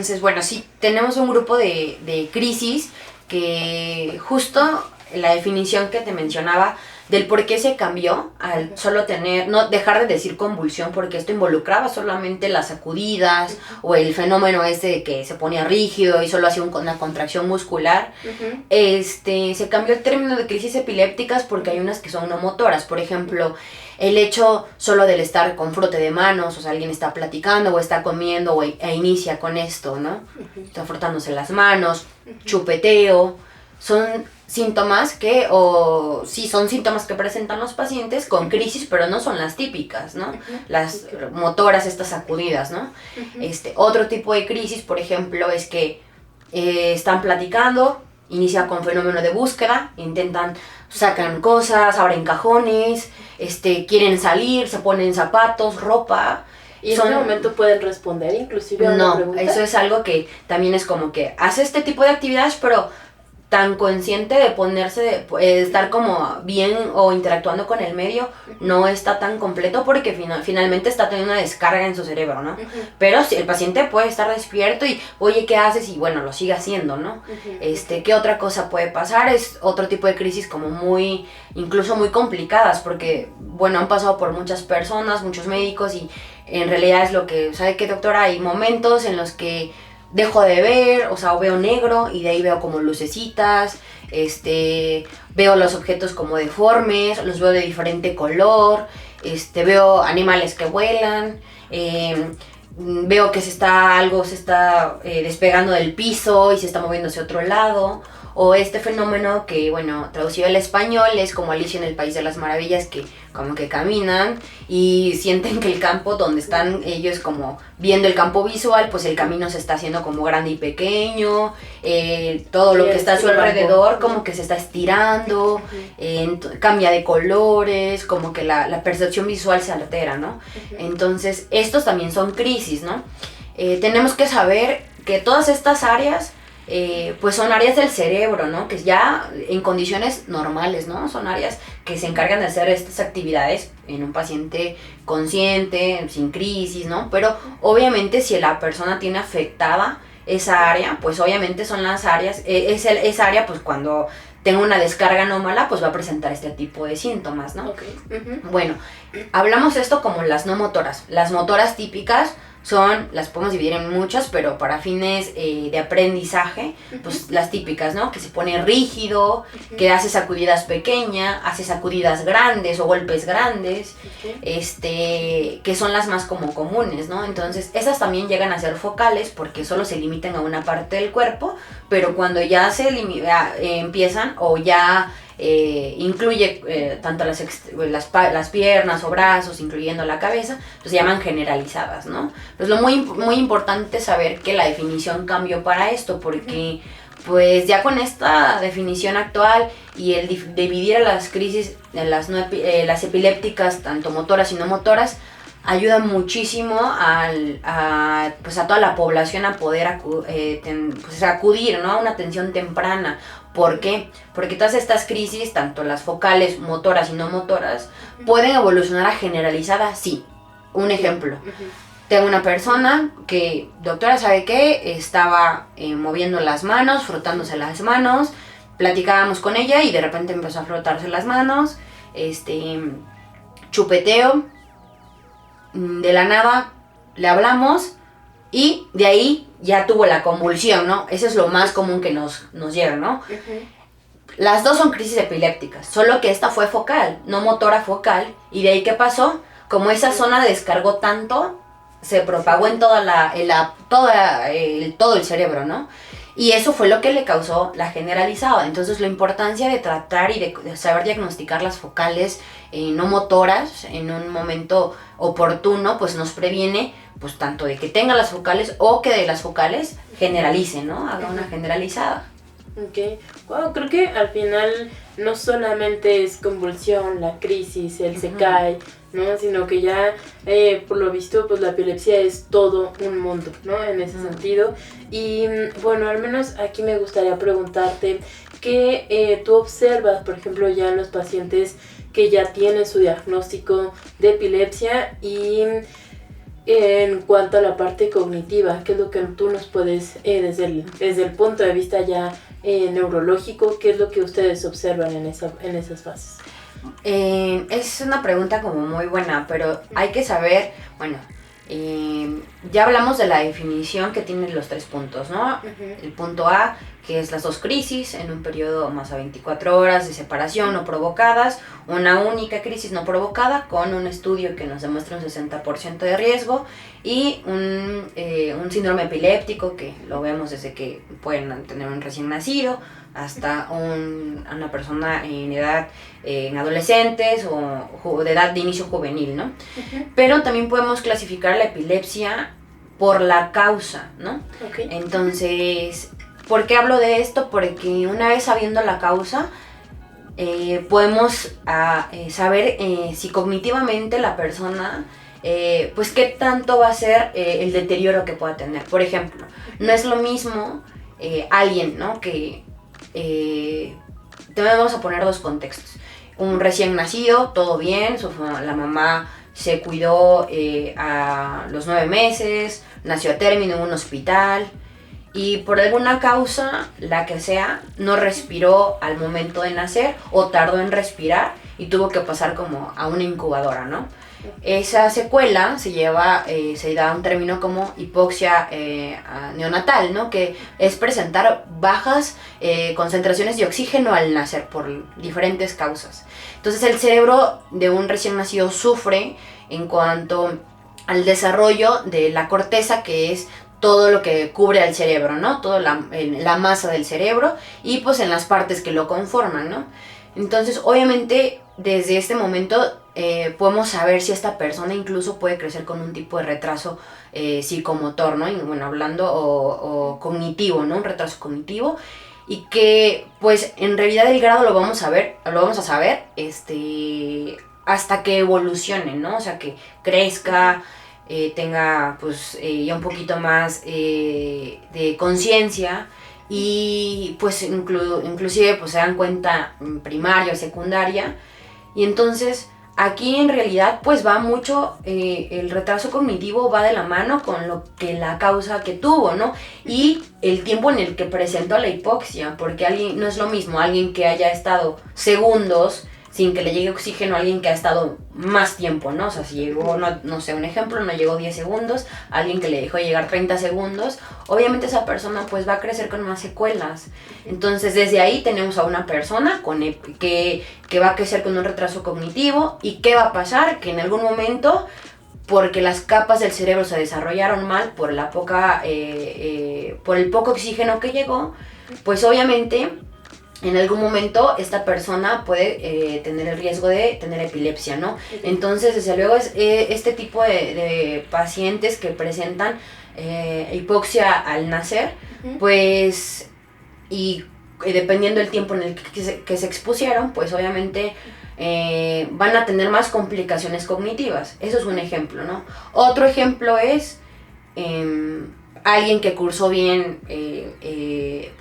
Entonces, bueno, sí, tenemos un grupo de crisis que justo la definición que te mencionaba del por qué se cambió al solo tener, no dejar de decir convulsión, porque esto involucraba solamente las sacudidas o el fenómeno ese de que se ponía rígido y solo hacía una contracción muscular. Se cambió el término de crisis epilépticas porque hay unas que son no motoras. Por ejemplo, el hecho solo del estar con frote de manos, o sea, alguien está platicando o está comiendo e inicia con esto, ¿no? Está frotándose las manos, chupeteo, son síntomas son síntomas que presentan los pacientes con crisis, pero no son las típicas, ¿no? Las motoras, estas sacudidas, ¿no? Otro tipo de crisis, por ejemplo, es que están platicando, inicia con fenómeno de búsqueda, sacan cosas, abren cajones, quieren salir, se ponen zapatos, ropa. ¿Y en ese momento pueden responder inclusive a una pregunta? No, eso es algo que también es como que hace este tipo de actividades, pero tan consciente de ponerse, de estar como bien o interactuando con el medio, no está tan completo porque finalmente está teniendo una descarga en su cerebro, ¿no? Pero si el paciente puede estar despierto y, oye, ¿qué haces? Y bueno, lo sigue haciendo, ¿no? ¿Qué otra cosa puede pasar? Es otro tipo de crisis como incluso muy complicadas porque, bueno, han pasado por muchas personas, muchos médicos y en realidad es lo que, ¿sabe qué, doctora? Hay momentos en los que dejo de ver, o sea, o veo negro y de ahí veo como lucecitas, veo los objetos como deformes, los veo de diferente color, veo animales que vuelan, veo que algo se está despegando del piso y se está moviendo hacia otro lado, o este fenómeno que, bueno, traducido al español es como Alicia en el País de las Maravillas, que como que caminan y sienten que el campo donde están ellos como viendo el campo visual, pues el camino se está haciendo como grande y pequeño, todo lo que está a su alrededor como que se está estirando, cambia de colores, como que la percepción visual se altera, ¿no? Entonces, estos también son crisis, ¿no? Tenemos que saber que todas estas áreas pues son áreas del cerebro, ¿no? Que ya en condiciones normales, ¿no? Son áreas que se encargan de hacer estas actividades en un paciente consciente, sin crisis, ¿no? Pero obviamente si la persona tiene afectada esa área, pues obviamente son las áreas, esa área pues cuando tenga una descarga anómala, pues va a presentar este tipo de síntomas, ¿no? Bueno, hablamos esto como las no motoras. Las motoras típicas las podemos dividir en muchas, pero para fines de aprendizaje, pues las típicas, ¿no? Que se pone rígido, que hace sacudidas pequeñas, hace sacudidas grandes o golpes grandes, que son las más como comunes, ¿no? Entonces, esas también llegan a ser focales porque solo se limitan a una parte del cuerpo, pero cuando ya empiezan o ya incluye tanto las piernas o brazos, incluyendo la cabeza, pues se llaman generalizadas, ¿no? Pues muy importante saber que la definición cambió para esto, porque pues ya con esta definición actual y el dividir a las crisis, las epilépticas, tanto motoras y no motoras, ayuda muchísimo a toda la población a poder acudir, ¿no? A una atención temprana. ¿Por qué? Porque todas estas crisis, tanto las focales, motoras y no motoras, pueden evolucionar a generalizadas, sí. Un ejemplo. Tengo una persona que, doctora, ¿sabe qué? Estaba moviendo las manos, frotándose las manos, platicábamos con ella y de repente empezó a frotarse las manos, chupeteo, de la nada le hablamos y de ahí ya tuvo la convulsión, ¿no? Eso es lo más común que nos llega, ¿no? Las dos son crisis epilépticas, solo que esta fue focal, no motora focal. ¿Y de ahí qué pasó? Como esa zona descargó tanto, se propagó en todo el cerebro, ¿no? Y eso fue lo que le causó la generalizada. Entonces la importancia de tratar y de saber diagnosticar las focales no motoras en un momento oportuno, pues nos previene pues tanto de que tenga las focales o que de las focales generalice, ¿no? Haga una generalizada. Ok, wow, creo que al final no solamente es convulsión, la crisis, se cae, ¿no? Sino que ya, por lo visto, pues la epilepsia es todo un mundo, ¿no? En ese sentido. Y bueno, al menos aquí me gustaría preguntarte qué tú observas, por ejemplo, ya en los pacientes que ya tienen su diagnóstico de epilepsia y en cuanto a la parte cognitiva, ¿qué es lo que tú nos puedes, desde el punto de vista ya neurológico, qué es lo que ustedes observan en esas fases? Es una pregunta como muy buena, pero hay que saber, bueno, ya hablamos de la definición que tienen los 3 puntos, ¿no? El punto A, que es las 2 crisis en un periodo más a 24 horas de separación no provocadas, una única crisis no provocada con un estudio que nos demuestra un 60% de riesgo y un síndrome epiléptico que lo vemos desde que pueden tener un recién nacido hasta una persona en edad, en adolescentes o de edad de inicio juvenil, ¿no? Pero también podemos clasificar la epilepsia por la causa, ¿no? Entonces, ¿por qué hablo de esto? Porque una vez sabiendo la causa, podemos saber si cognitivamente la persona, pues qué tanto va a ser el deterioro que pueda tener. Por ejemplo, no es lo mismo alguien, ¿no? Que también vamos a poner 2 contextos. Un recién nacido, todo bien, la mamá se cuidó a los 9 meses, nació a término en un hospital y por alguna causa, la que sea, no respiró al momento de nacer o tardó en respirar y tuvo que pasar como a una incubadora, ¿no? Esa secuela se da un término como hipoxia neonatal, ¿no? Que es presentar bajas concentraciones de oxígeno al nacer por diferentes causas. Entonces el cerebro de un recién nacido sufre en cuanto al desarrollo de la corteza, que es todo lo que cubre al cerebro, ¿no? Toda la masa del cerebro y pues en las partes que lo conforman, ¿no? Entonces, obviamente, desde este momento podemos saber si esta persona incluso puede crecer con un tipo de retraso psicomotor, ¿no? Y, bueno, hablando o cognitivo, ¿no? Un retraso cognitivo. Y que, pues, en realidad el grado lo vamos a saber hasta que evolucione, ¿no? O sea, que crezca, tenga, pues, ya un poquito más de conciencia. Y pues inclusive pues se dan cuenta en primaria o secundaria y entonces aquí en realidad pues va mucho el retraso cognitivo va de la mano con lo que la causa que tuvo, ¿no? Y el tiempo en el que presentó la hipoxia, porque alguien no es lo mismo alguien que haya estado segundos sin que le llegue oxígeno a alguien que ha estado más tiempo, ¿no? O sea, si llegó, no sé, un ejemplo, no llegó 10 segundos, alguien que le dejó llegar 30 segundos, obviamente esa persona pues va a crecer con más secuelas. Entonces, desde ahí tenemos a una persona que va a crecer con un retraso cognitivo. ¿Y qué va a pasar? Que en algún momento, porque las capas del cerebro se desarrollaron mal por por el poco oxígeno que llegó, pues obviamente en algún momento esta persona puede tener el riesgo de tener epilepsia, ¿no? Entonces, desde luego, es este tipo de pacientes que presentan hipoxia al nacer, pues, y dependiendo del tiempo en el que se expusieron, pues obviamente van a tener más complicaciones cognitivas. Eso es un ejemplo, ¿no? Otro ejemplo es alguien que cursó bien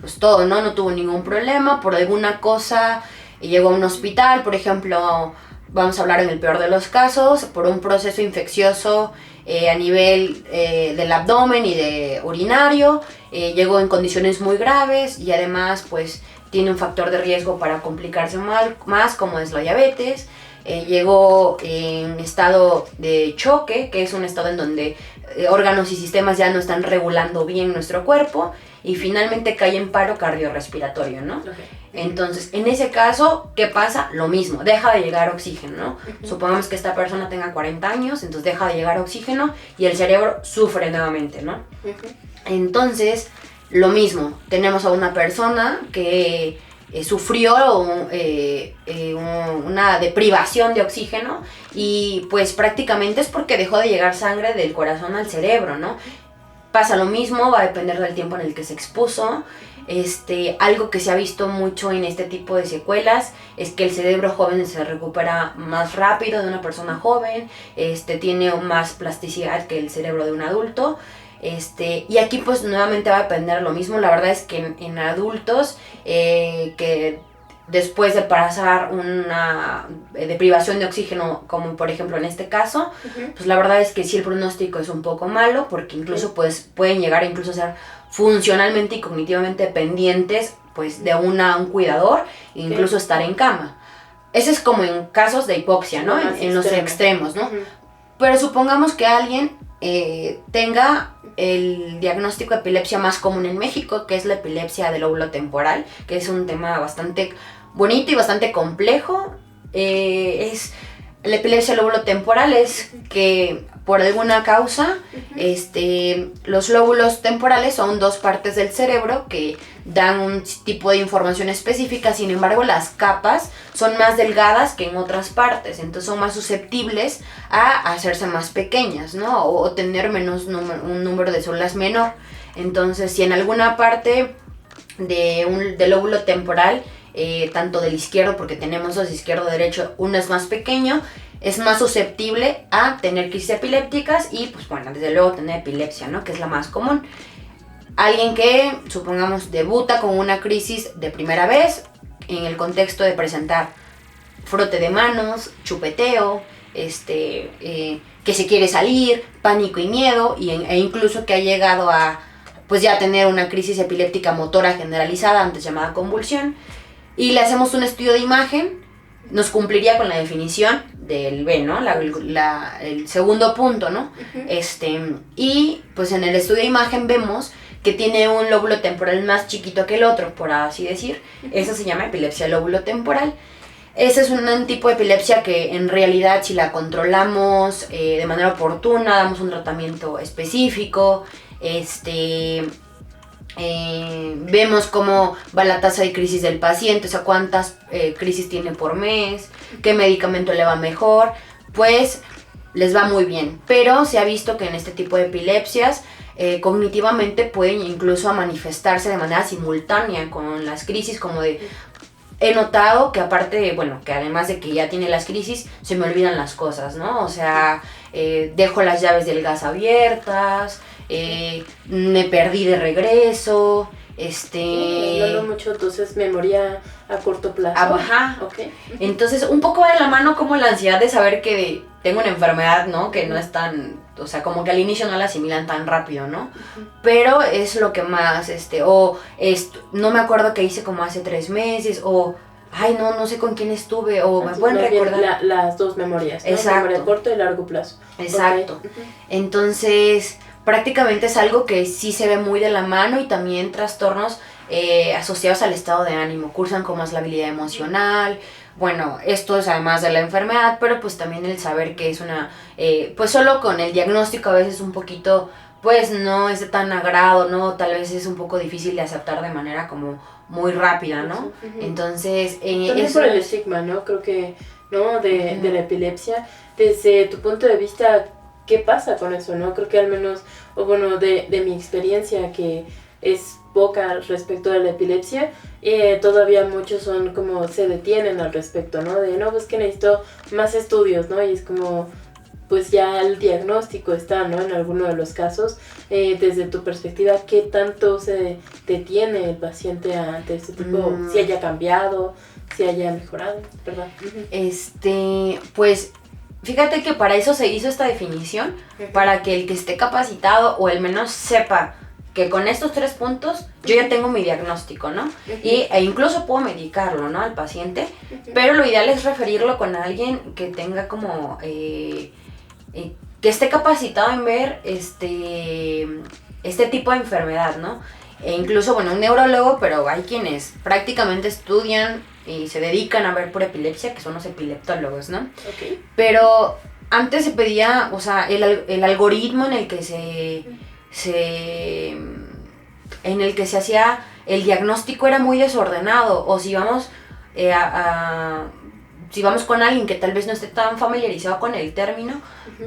pues todo, ¿no? No tuvo ningún problema, por alguna cosa llegó a un hospital, por ejemplo, vamos a hablar en el peor de los casos, por un proceso infeccioso a nivel del abdomen y de urinario, llegó en condiciones muy graves y además pues tiene un factor de riesgo para complicarse más como es la diabetes. Llegó en estado de choque, que es un estado en donde órganos y sistemas ya no están regulando bien nuestro cuerpo y finalmente cae en paro cardiorrespiratorio, ¿no? Okay. Entonces, en ese caso, ¿qué pasa? Lo mismo, deja de llegar oxígeno, ¿no? Supongamos que esta persona tenga 40 años, entonces deja de llegar oxígeno y el cerebro sufre nuevamente, ¿no? Entonces, lo mismo, tenemos a una persona que sufrió una deprivación de oxígeno y pues prácticamente es porque dejó de llegar sangre del corazón al cerebro, ¿no? Pasa lo mismo, va a depender del tiempo en el que se expuso. Algo que se ha visto mucho en este tipo de secuelas es que el cerebro joven se recupera más rápido de una persona joven, tiene más plasticidad que el cerebro de un adulto. Y aquí pues nuevamente va a depender lo mismo. La verdad es que en adultos que después de pasar una deprivación de oxígeno, como por ejemplo en este caso, pues la verdad es que sí el pronóstico es un poco malo, porque incluso pues pueden llegar incluso a ser funcionalmente y cognitivamente dependientes pues de un cuidador, incluso estar en cama. Ese es como en casos de hipoxia, ¿no? En los extremos, ¿no? Pero supongamos que alguien tenga el diagnóstico de epilepsia más común en México, que es la epilepsia del lóbulo temporal, que es un tema bastante bonito y bastante complejo. La epilepsia del lóbulo temporal es que por alguna causa los lóbulos temporales son dos partes del cerebro que dan un tipo de información específica, sin embargo las capas son más delgadas que en otras partes, entonces son más susceptibles a hacerse más pequeñas, ¿no? O tener un número de células menor. Entonces si en alguna parte del lóbulo temporal, tanto del izquierdo, porque tenemos dos, izquierdo derecho, uno es más pequeño, es más susceptible a tener crisis epilépticas y pues bueno, desde luego tener epilepsia, ¿no? Que es la más común. Alguien que, supongamos, debuta con una crisis de primera vez en el contexto de presentar frote de manos, chupeteo, que se quiere salir, pánico y miedo, e incluso que ha llegado a pues ya tener una crisis epiléptica motora generalizada, antes llamada convulsión, y le hacemos un estudio de imagen, nos cumpliría con la definición del B, ¿no? El segundo punto, ¿no? Y pues en el estudio de imagen vemos que tiene un lóbulo temporal más chiquito que el otro, por así decir. Eso se llama epilepsia lóbulo temporal. Ese es un tipo de epilepsia que en realidad si la controlamos de manera oportuna, damos un tratamiento específico, vemos cómo va la tasa de crisis del paciente, o sea, cuántas crisis tiene por mes, qué medicamento le va mejor, pues les va muy bien. Pero se ha visto que en este tipo de epilepsias cognitivamente pueden incluso manifestarse de manera simultánea con las crisis, como de... He notado que aparte, bueno, que además de que ya tiene las crisis, se me olvidan las cosas, ¿no? O sea, dejo las llaves del gas abiertas, me perdí de regreso, no mucho, entonces memoria a corto plazo. Ajá. Okay. Entonces, un poco va de la mano como la ansiedad de saber que tengo una enfermedad, ¿no? Que no es tan, o sea, como que al inicio no la asimilan tan rápido, ¿no? Pero es lo que más, no me acuerdo qué hice como hace 3 meses, o... Ay, no sé con quién estuve, o entonces, me pueden recordar. Las dos memorias, ¿no? Exacto. Memoria a corto y largo plazo. Exacto. Okay. Entonces, prácticamente es algo que sí se ve muy de la mano, y también trastornos asociados al estado de ánimo. Cursan como es la habilidad emocional. Bueno, esto es además de la enfermedad, pero pues también el saber que es una... pues solo con el diagnóstico a veces un poquito, pues no es de tan agrado, ¿no? Tal vez es un poco difícil de aceptar de manera como muy rápida, ¿no? Entonces... también eso... por el estigma, ¿no? Creo que, ¿no? De la epilepsia. Desde tu punto de vista, ¿qué pasa con eso, no? Creo que al menos, o bueno, de mi experiencia, que es poca respecto de la epilepsia, todavía muchos son como, se detienen al respecto, ¿no? De, no, pues que necesito más estudios, ¿no? Y es como, pues ya el diagnóstico está, ¿no? En alguno de los casos. Desde tu perspectiva, ¿qué tanto se detiene el paciente ante este tipo? Si haya cambiado, si haya mejorado, ¿verdad? Pues... Fíjate que para eso se hizo esta definición, para que el que esté capacitado o al menos sepa que con estos 3 puntos yo ya tengo mi diagnóstico, ¿no? E incluso puedo medicarlo, ¿no? Al paciente, pero lo ideal es referirlo con alguien que tenga como, que esté capacitado en ver este tipo de enfermedad, ¿no? E incluso, bueno, un neurólogo, pero hay quienes prácticamente estudian y se dedican a ver por epilepsia, que son los epileptólogos, ¿no? Okay. Pero antes se pedía, o sea, el algoritmo en el que se hacía el diagnóstico era muy desordenado, o si vamos si vamos con alguien que tal vez no esté tan familiarizado con el término,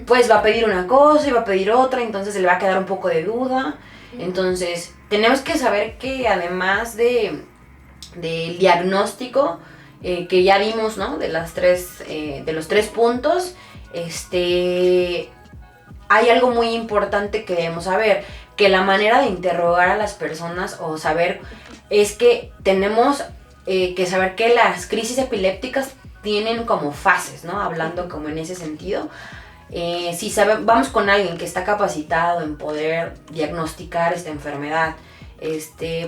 pues va a pedir una cosa y va a pedir otra, entonces se le va a quedar un poco de duda. Entonces tenemos que saber que además del diagnóstico que ya vimos, ¿no? De los 3 puntos, hay algo muy importante que debemos saber, que la manera de interrogar a las personas o saber es que tenemos que saber que las crisis epilépticas tienen como fases, ¿no? Hablando como en ese sentido. Si vamos con alguien que está capacitado en poder diagnosticar esta enfermedad,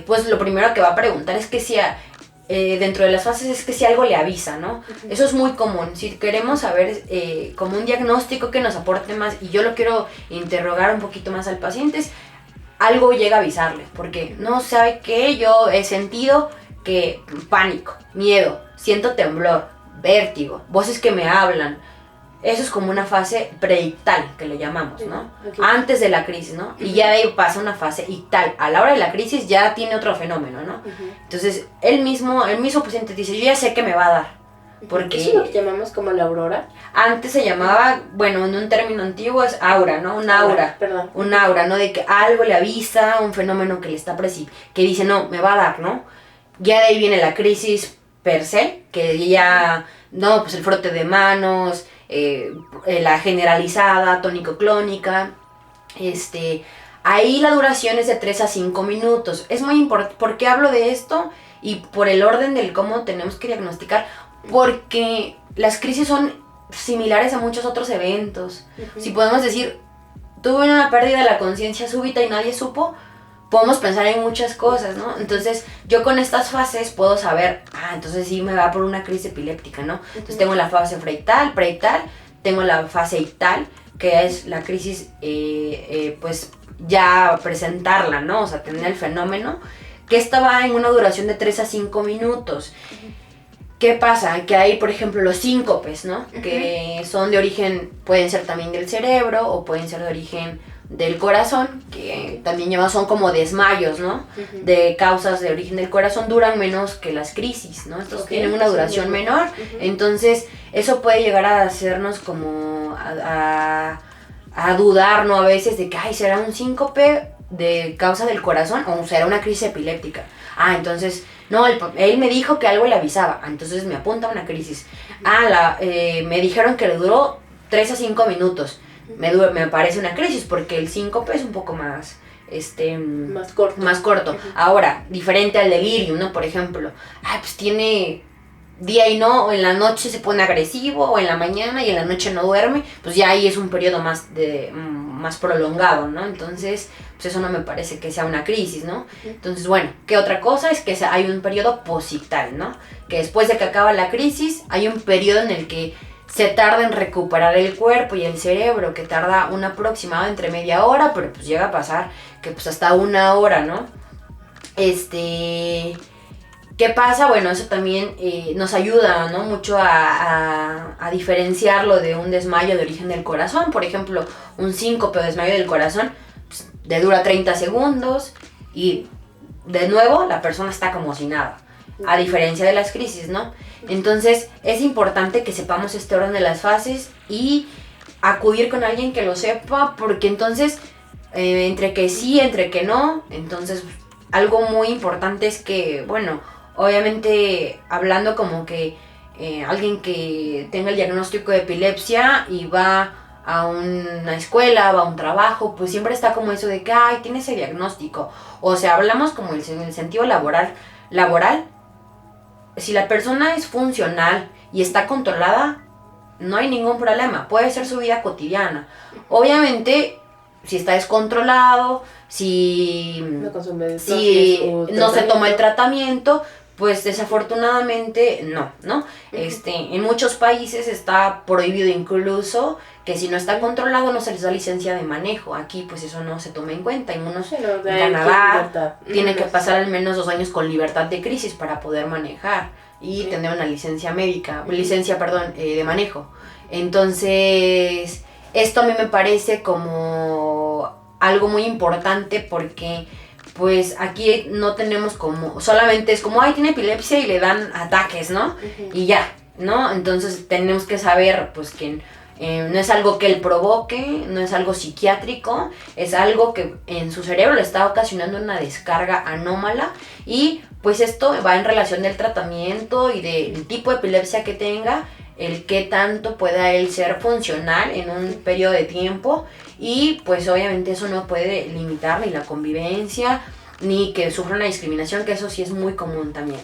pues lo primero que va a preguntar es que si dentro de las fases es que si algo le avisa, ¿no? Eso es muy común. Si queremos saber como un diagnóstico que nos aporte más, y yo lo quiero interrogar un poquito más al paciente, algo llega a avisarle, porque no sabe qué, yo he sentido que pánico, miedo, siento temblor, vértigo, voces que me hablan. Eso es como una fase preictal, que le llamamos, ¿no? Okay. Antes de la crisis, ¿no? Y ya de ahí pasa una fase ictal. A la hora de la crisis ya tiene otro fenómeno, ¿no? Entonces, el mismo paciente dice, yo ya sé que me va a dar. Porque ¿eso es lo que llamamos como la aurora? Antes se llamaba, bueno, en un término antiguo es aura, ¿no? Un aura. Perdón. Un aura, ¿no? De que algo le avisa, un fenómeno que le está que dice, no, me va a dar, ¿no? Ya de ahí viene la crisis per se, que ya, no, pues el frote de manos, la generalizada, tónico-clónica, ahí la duración es de 3 a 5 minutos. Es muy importante. ¿Por qué hablo de esto? Y por el orden del cómo tenemos que diagnosticar, porque las crisis son similares a muchos otros eventos. Si podemos decir, tuve una pérdida de la conciencia súbita y nadie supo, podemos pensar en muchas cosas, ¿no? Entonces, yo con estas fases puedo saber, entonces sí me va por una crisis epiléptica, ¿no? Entonces tengo la fase preictal, tengo la fase ictal, que es la crisis, pues ya presentarla, ¿no? O sea, tener el fenómeno, que esta va en una duración de 3 a 5 minutos. ¿Qué pasa? Que hay, por ejemplo, los síncopes, ¿no? Que son de origen, pueden ser también del cerebro o pueden ser de origen del corazón, que también son como desmayos, ¿no? De causas de origen del corazón, duran menos que las crisis, ¿no? Estos tienen una duración menor, entonces eso puede llegar a hacernos como a dudar, ¿no? A veces de que, ¿será un síncope de causa del corazón o será una crisis epiléptica? Entonces, no, él me dijo que algo le avisaba, entonces me apunta a una crisis. Me dijeron que le duró 3 a 5 minutos. Me parece una crisis porque el síncope es un poco más más corto. Ahora, diferente al delirium, ¿no? Por ejemplo, pues tiene día y no, o en la noche se pone agresivo, o en la mañana y en la noche no duerme, pues ya ahí es un periodo más prolongado, ¿no? Entonces, pues eso no me parece que sea una crisis, ¿no? Entonces, bueno, ¿qué otra cosa? Es que hay un periodo posictal, ¿no? Que después de que acaba la crisis, hay un periodo en el que se tarda en recuperar el cuerpo y el cerebro, que tarda un aproximado entre media hora, pero pues llega a pasar que pues hasta 1 hora, ¿no? ¿Qué pasa? Bueno, eso también nos ayuda, ¿no? Mucho a diferenciarlo de un desmayo de origen del corazón. Por ejemplo, un síncope o desmayo del corazón pues, le dura 30 segundos y de nuevo la persona está como si nada. A diferencia de las crisis, ¿no? Entonces es importante que sepamos este orden de las fases y acudir con alguien que lo sepa, porque entonces entre que sí, entre que no, entonces algo muy importante es que, bueno, obviamente hablando como que alguien que tenga el diagnóstico de epilepsia y va a una escuela, va a un trabajo, pues siempre está como eso de que, tiene ese diagnóstico. O sea, hablamos como en el sentido laboral, si la persona es funcional y está controlada, no hay ningún problema, puede ser su vida cotidiana. Obviamente, si está descontrolado, si no se toma el tratamiento, pues desafortunadamente no. En muchos países está prohibido incluso que si no está controlado no se les da licencia de manejo. Aquí pues eso no se toma en cuenta. En Canadá tiene que pasar al menos 2 años con libertad de crisis para poder manejar y tener una licencia de manejo. Entonces, esto a mí me parece como algo muy importante porque pues aquí no tenemos como, solamente es como, tiene epilepsia y le dan ataques, ¿no? Y ya, ¿no? Entonces tenemos que saber pues que no es algo que él provoque, no es algo psiquiátrico, es algo que en su cerebro le está ocasionando una descarga anómala y pues esto va en relación del tratamiento y del tipo de epilepsia que tenga, el qué tanto pueda él ser funcional en un periodo de tiempo y pues obviamente eso no puede limitar ni la convivencia ni que sufra una discriminación, que eso sí es muy común también.